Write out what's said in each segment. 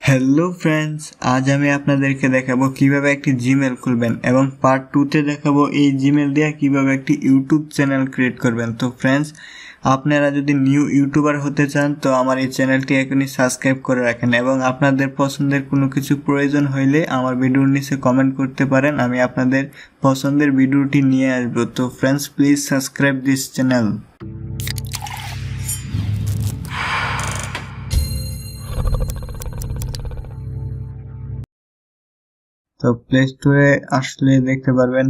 Hello friends, আজ আমি আপনাদেরকে দেখাবো কিভাবে একটি জিমেল খুলবেন এবং পার্ট 2তে দেখাবো এই জিমেল দিয়ে কিভাবে একটি ইউটিউব চ্যানেল ক্রিয়েট করবেন। তো ফ্রেন্ডস, আপনারা যদি নিউ ইউটিউবার হতে চান তো আমার এই চ্যানেলটি এখনই সাবস্ক্রাইব করে রাখেন এবং আপনাদের পছন্দের কোনো কিছু প্রয়োজন হইলে আমার ভিডিওর নিচে কমেন্ট করতে পারেন, আমি আপনাদের পছন্দের ভিডিওটি নিয়ে আসবো। তো friends, please subscribe this channel. তো প্লে স্টোরে আসলে দেখতে পারবেন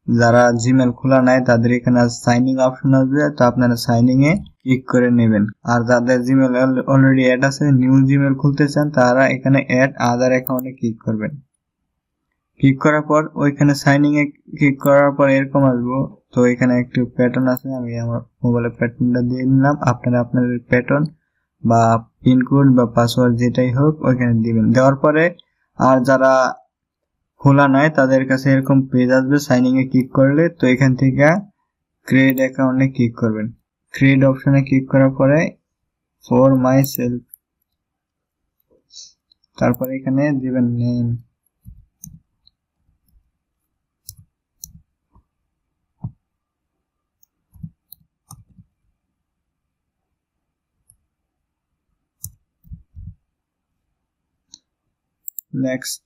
যারা জিমেল খোলা নাই তাদের এখানে সাইন ইন অপশন আসবে, তো আপনারা সাইন ইন এ ক্লিক করে নেবেন। আর যাদের জিমেল অলরেডি অ্যাড আছে, নিউ জিমেল খুলতে চান, তারা এখানে অ্যাড আদার অ্যাকাউন্টে ক্লিক করবেন। ক্লিক করার পর ওইখানে সাইন ইন এ ক্লিক করার পর এরকম আসবো। তো এখানে একটি প্যাটার্ন আছে, আমি আমার মোবাইলের প্যাটার্নটা দিয়ে নিলাম। আপনারা আপনাদের প্যাটার্ন বা পিনকোড বা পাসওয়ার্ড যেটাই হোক ওইখানে দিবেন। দেওয়ার পরে আর যারা খোলা নাই তাদের কাছে এরকম পেজ আসবে, সাইনিং এ ক্লিক করলে তো এখান থেকে ক্রিয়েট অ্যাকাউন্টে ক্লিক করবেন। ক্রিয়েট অপশনে ক্লিক করার পরে ফর মাই সেলফ, তারপরে এখানে দিবেন নেম। নেক্সট,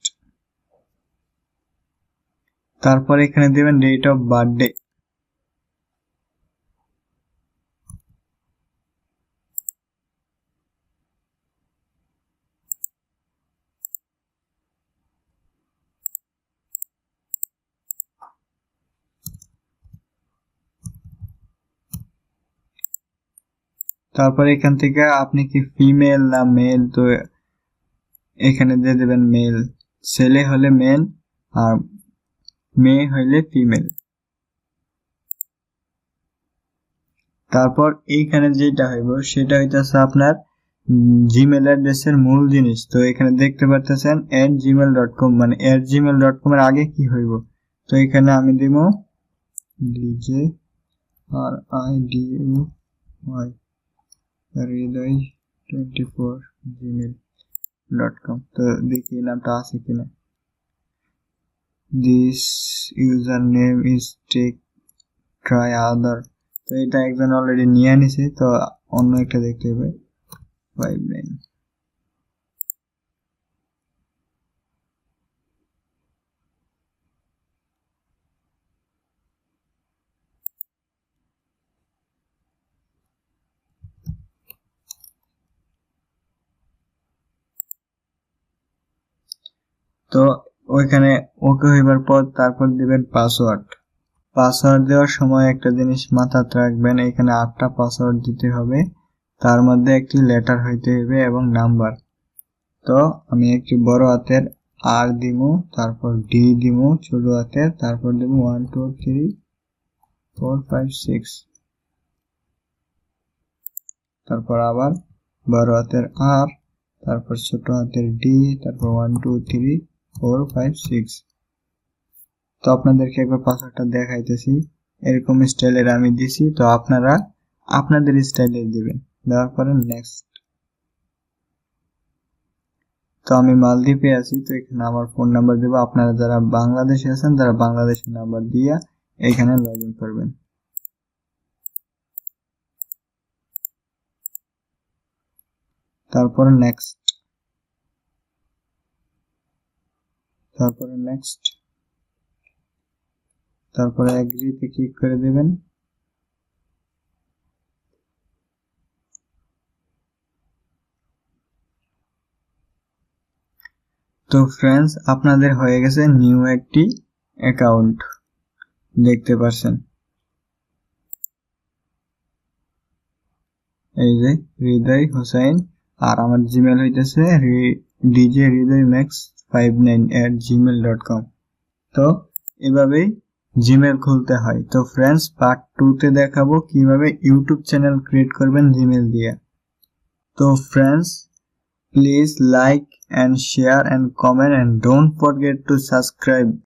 তারপরে এখানে দিবেন ডেট অফ বার্থডে। তারপরে এখান থেকে আপনি কি ফিমেল না মেল, তো এখানে দিয়ে দেবেন মেল। ছেলে হলে মেল আর মেয়ে হইলে ফিমেল। তারপর এইখানে যেটা হইব সেটা হইতেছে আপনার জিমেল অ্যাড্রেসের মূল জিনিস। তো এখানে দেখতে পারতেছেন @gmail.com, মানে @gmail.com এর আগে কি হইব, তো এখানে আমি দিব DJRIDUY hridoy24gmail.com। তো দেখি নামটা আছে কিনা। This user name is take try other, তো এটা একজন অলরেডি নিয়ে নিছে, তো অন্য একটা দেখতে হবে 59। তো ওইখানে ওকে হইবার পর তারপর দিবেন পাসওয়ার্ড। পাসওয়ার্ড দেওয়ার সময় একটা জিনিস মাথায় রাখবেন, এখানে 8টা পাসওয়ার্ড দিতে হবে, তার মধ্যে একটি লেটার হইতে হবে এবং নাম্বার। তো আমি একটি বড় হাতের আর দিমু, তারপর ডি দিমু ছোট হাতের, তারপর দিমু 1 2 3 4 5 6, তারপর আবার বড় হাতের আর, তারপর ছোট হাতের ডি, তারপর 1 2 3 4 5 6। তো আপনাদেরকে একবার পাসওয়ার্ডটা দেখাইতেছি, এরকম স্টাইলের আমি দিছি, তো আপনারা আপনাদের স্টাইলের দিবেন। দেওয়ার পরে নেক্সট। তো আমি মালদ্বীপে আছি, তো এখানে আমার ফোন নাম্বার দেব। আপনারা যারা বাংলাদেশে আছেন তারা বাংলাদেশের নাম্বার দিয়ে এখানে লগ ইন করবেন। তারপরে নেক্সট, তারপরে নেক্সট, তারপরে এগ্রিতে ক্লিক করে দেবেন। তো ফ্রেন্ডস, আপনাদের হয়ে গেছে নিউ একটি অ্যাকাউন্ট, দেখতে পাচ্ছেন এই যে হৃদয় হোসেন, আর আমার জিমেল হইতেছে djhridoymax59@gmail.com। তো এভাবেই জিমেল খুলতে হয়। তো ফ্রেন্ডস, পার্ট 2তে দেখাবো কিভাবে ইউটিউব চ্যানেল ক্রিয়েট করবেন জিমেল দিয়ে। তো friends, please like and share and comment and don't forget to subscribe.